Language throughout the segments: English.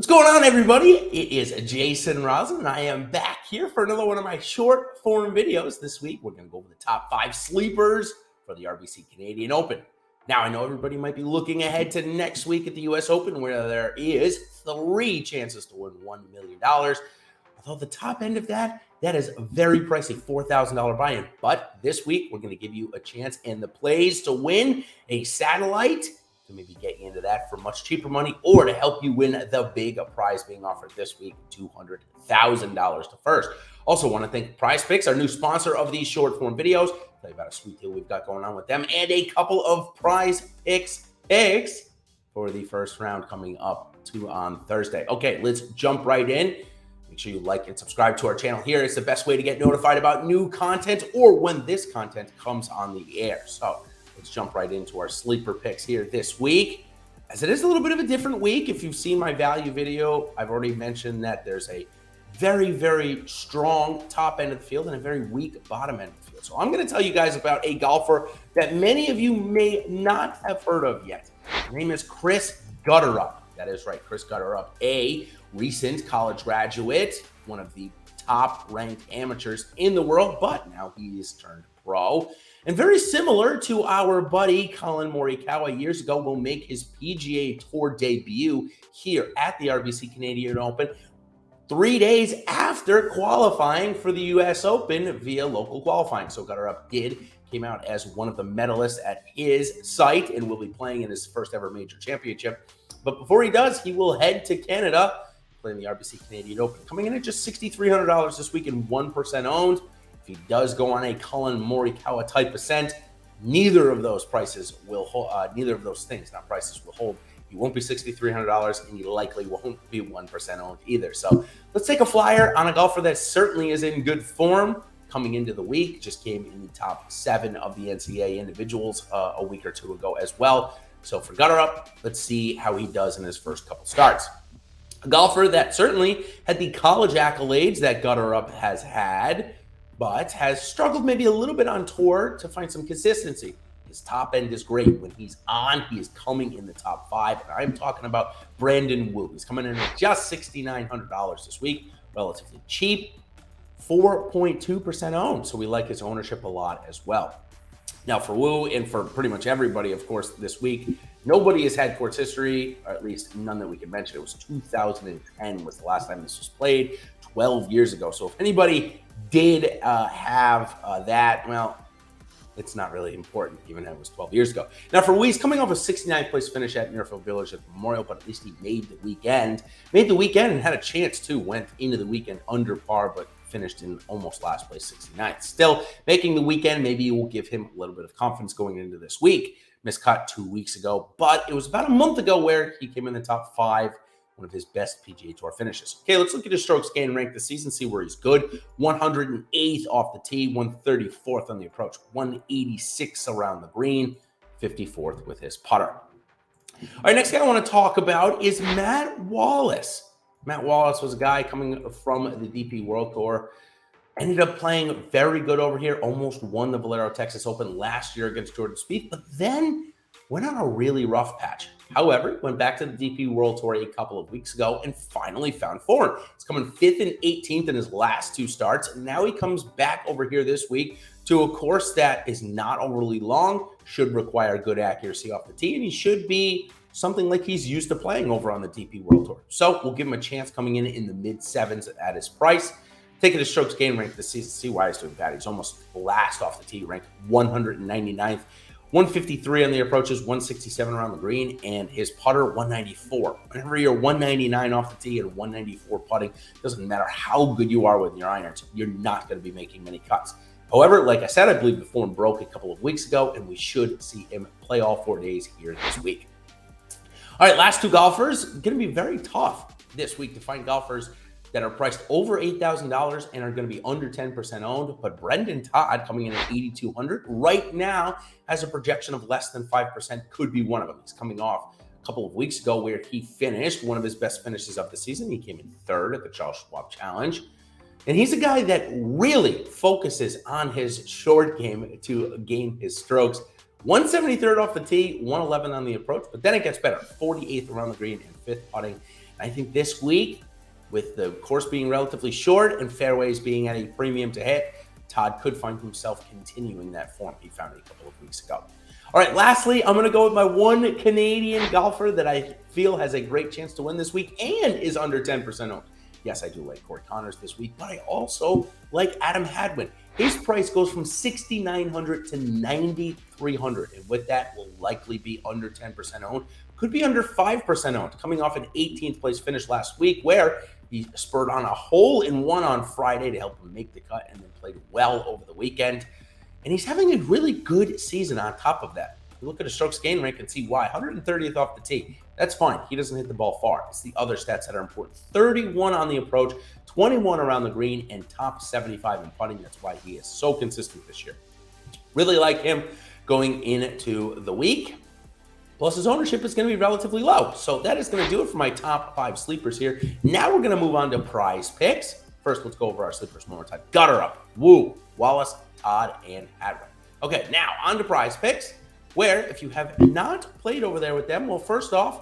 What's going on, everybody? It is Jason Rouslin, and I am back here for another one of my short form videos. This week, we're going to go over the top 5 sleepers for the RBC Canadian Open. Now, I know everybody might be looking ahead to next week at the US Open, where there is 3 chances to win $1 million. Although the top end of that is a very pricey $4,000 buy-in. But this week, we're going to give you a chance in the plays to win a satellite, to maybe get you into that for much cheaper money, or to help you win the big prize being offered this week, $200,000 to first. Also want to thank PrizePicks, our new sponsor of these short form videos. Tell you about a sweet deal we've got going on with them, and a couple of PrizePicks picks for the first round coming up on Thursday. Okay, let's jump right in. Make sure you like and subscribe to our channel here. It's the best way to get notified about new content or when this content comes on the air. So let's jump right into our sleeper picks here this week, as it is a little bit of a different week. If you've seen my value video, I've already mentioned that there's a very, very strong top end of the field and a very weak bottom end of the field. So I'm going to tell you guys about a golfer that many of you may not have heard of yet. His name is Chris Gotterup. That is right, Chris Gotterup, a recent college graduate, one of the top-ranked amateurs in the world, but now he is turned pro. And very similar to our buddy Collin Morikawa years ago, will make his PGA Tour debut here at the RBC Canadian Open 3 days after qualifying for the US Open via local qualifying. So Gotterup came out as one of the medalists at his site and will be playing in his first ever major championship. But before he does, he will head to Canada, playing the RBC Canadian Open, coming in at just $6,300 this week and 1% owned. If he does go on a Collin Morikawa type ascent, neither of those prices will hold. Neither of those things, not prices, will hold. He won't be $6,300, and he likely won't be 1% owned either. So let's take a flyer on a golfer that certainly is in good form coming into the week. Just came in the top 7 of the NCAA individuals a week or two ago as well. So for Gotterup, let's see how he does in his first couple starts. A golfer that certainly had the college accolades that Gotterup has had, but has struggled maybe a little bit on tour to find some consistency. His top end is great. When he's on, he is coming in the top 5. And I'm talking about Brendon Todd. He's coming in at just $6,900 this week, relatively cheap, 4.2% owned. So we like his ownership a lot as well. Now for Wu, and for pretty much everybody, of course, this week, nobody has had course history, or at least none that we can mention. It was 2010 was the last time this was played, 12 years ago. So if anybody did have that, well, it's not really important, even though it was 12 years ago. Now for Wu, he's coming off a 69th place finish at Muirfield Village at the Memorial, but at least he made the weekend. And had a chance too, went into the weekend under par, but finished in almost last place, 69th. Still making the weekend, maybe it will give him a little bit of confidence going into this week. Miscut 2 weeks ago, but it was about a month ago where he came in the top 5, one of his best PGA Tour finishes. Okay, let's look at his strokes gained rank this season, see where he's good. 108th off the tee, 134th on the approach, 186 around the green, 54th with his putter. All right, next guy I want to talk about is Matt Wallace. Matt Wallace was a guy coming from the DP World Tour, ended up playing very good over here, almost won the Valero Texas Open last year against Jordan Spieth, but then went on a really rough patch. However, went back to the DP World Tour a couple of weeks ago and finally found form. He's coming 5th and 18th in his last 2 starts, and now he comes back over here this week to a course that is not overly long, should require good accuracy off the tee, and he should be something like he's used to playing over on the DP World Tour. So we'll give him a chance coming in the mid-7s at his price. Taking his strokes gained rank this season, see why he's doing bad. He's almost last off the tee, ranked 199th, 153 on the approaches, 167 around the green, and his putter 194. Whenever you're 199 off the tee and 194 putting, doesn't matter how good you are with your irons, you're not going to be making many cuts. However, like I said, I believe the form broke a couple of weeks ago, and we should see him play all 4 days here this week. All right, last 2 golfers, going to be very tough this week to find golfers that are priced over $8,000 and are going to be under 10% owned. But Brendon Todd, coming in at $8,200 right now, has a projection of less than 5%, could be one of them. He's coming off a couple of weeks ago where he finished one of his best finishes of the season. He came in 3rd at the Charles Schwab Challenge. And he's a guy that really focuses on his short game to gain his strokes. 173rd off the tee, 111 on the approach, but then it gets better. 48th around the green and 5th putting. I think this week, with the course being relatively short and fairways being at a premium to hit, Todd could find himself continuing that form he found a couple of weeks ago. All right, lastly, I'm going to go with my one Canadian golfer that I feel has a great chance to win this week and is under 10% owned. Yes, I do like Corey Connors this week, but I also like Adam Hadwin. His price goes from $6,900 to $9,300, and with that, will likely be under 10% owned. Could be under 5% owned, coming off an 18th place finish last week where he spurred on a hole-in-one on Friday to help him make the cut and then played well over the weekend. And he's having a really good season on top of that. You look at his strokes gain rank and see why. 130th off the tee. That's fine. He doesn't hit the ball far. It's the other stats that are important. 31 on the approach, 21 around the green, and top 75 in putting. That's why he is so consistent this year. Really like him going into the week. Plus, his ownership is going to be relatively low. So that is going to do it for my top 5 sleepers here. Now we're going to move on to prize picks. First, let's go over our sleepers one more time. Gotterup, Woo, Wallace, Todd, and Hadwin. Okay, now on to prize picks, where if you have not played over there with them, well, first off,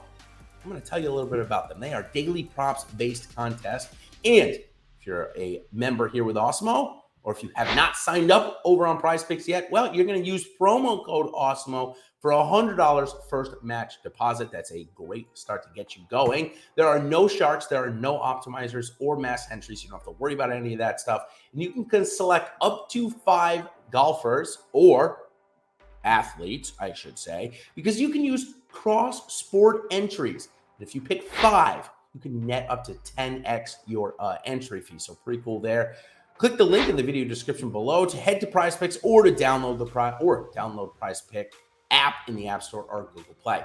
I'm going to tell you a little bit about them. They are daily props-based contests. And if you're a member here with Awesemo, or if you have not signed up over on Prize Picks yet, well, you're going to use promo code Awesemo for $100 first match deposit. That's a great start to get you going. There are no sharks, there are no optimizers or mass entries. You don't have to worry about any of that stuff. And you can select up to 5 golfers or athletes, I should say, because you can use cross-sport entries. And if you pick 5, you can net up to 10x your entry fee. So pretty cool there. Click the link in the video description below to head to Prize Picks or to download Prize Pick app in the App Store or Google Play.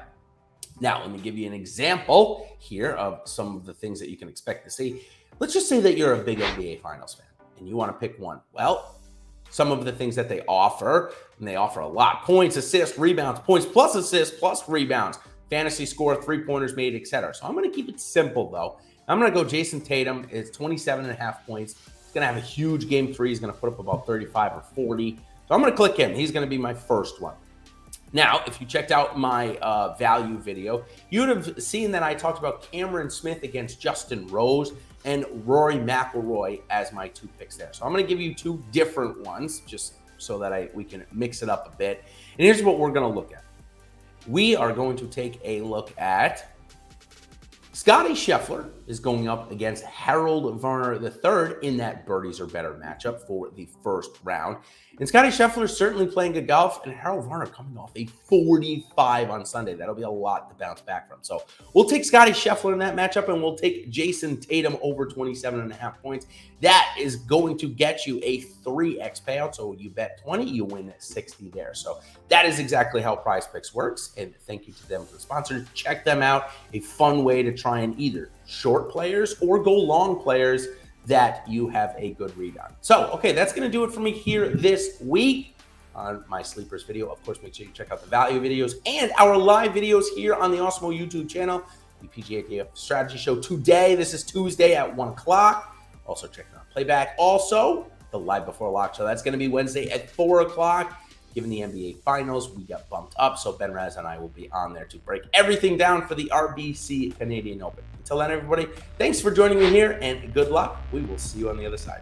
Now, let me give you an example here of some of the things that you can expect to see. Let's just say that you're a big NBA Finals fan and you want to pick one. Well, some of the things that they offer, and they offer a lot: points, assists, rebounds, points plus assists plus rebounds, fantasy score, 3-pointers made, etc. So I'm going to keep it simple, though. I'm going to go Jason Tatum. It's 27.5 points. He's going to have a huge game 3. He's going to put up about 35 or 40. So I'm going to click him. He's going to be my first one. Now, if you checked out my value video, you would have seen that I talked about Cameron Smith against Justin Rose and Rory McIlroy as my 2 picks there. So I'm going to give you 2 different ones just so that we can mix it up a bit. And here's what we're going to look at. We are going to take a look at Scottie Scheffler is going up against Harold Varner III in that birdies or better matchup for the first round. And Scottie Scheffler is certainly playing good golf, and Harold Varner coming off a 45 on Sunday. That'll be a lot to bounce back from. So we'll take Scottie Scheffler in that matchup, and we'll take Jason Tatum over 27.5 points. That is going to get you a 3x payout. So you bet 20, you win 60 there. So that is exactly how Prize Picks works. And thank you to them for the sponsors. Check them out. A fun way to try and either short players or go long players that you have a good read on. So, okay, that's going to do it for me here this week on my sleepers video. Of course, make sure you check out the value videos and our live videos here on the Awesemo YouTube channel. The PGA DFS strategy show today. This is Tuesday at 1 o'clock. Also check out playback. Also, the live before lock show. That's going to be Wednesday at 4 o'clock. Given the NBA Finals, we got bumped up, so Ben Raz and I will be on there to break everything down for the RBC Canadian Open. Until then, everybody, thanks for joining me here, and good luck. We will see you on the other side.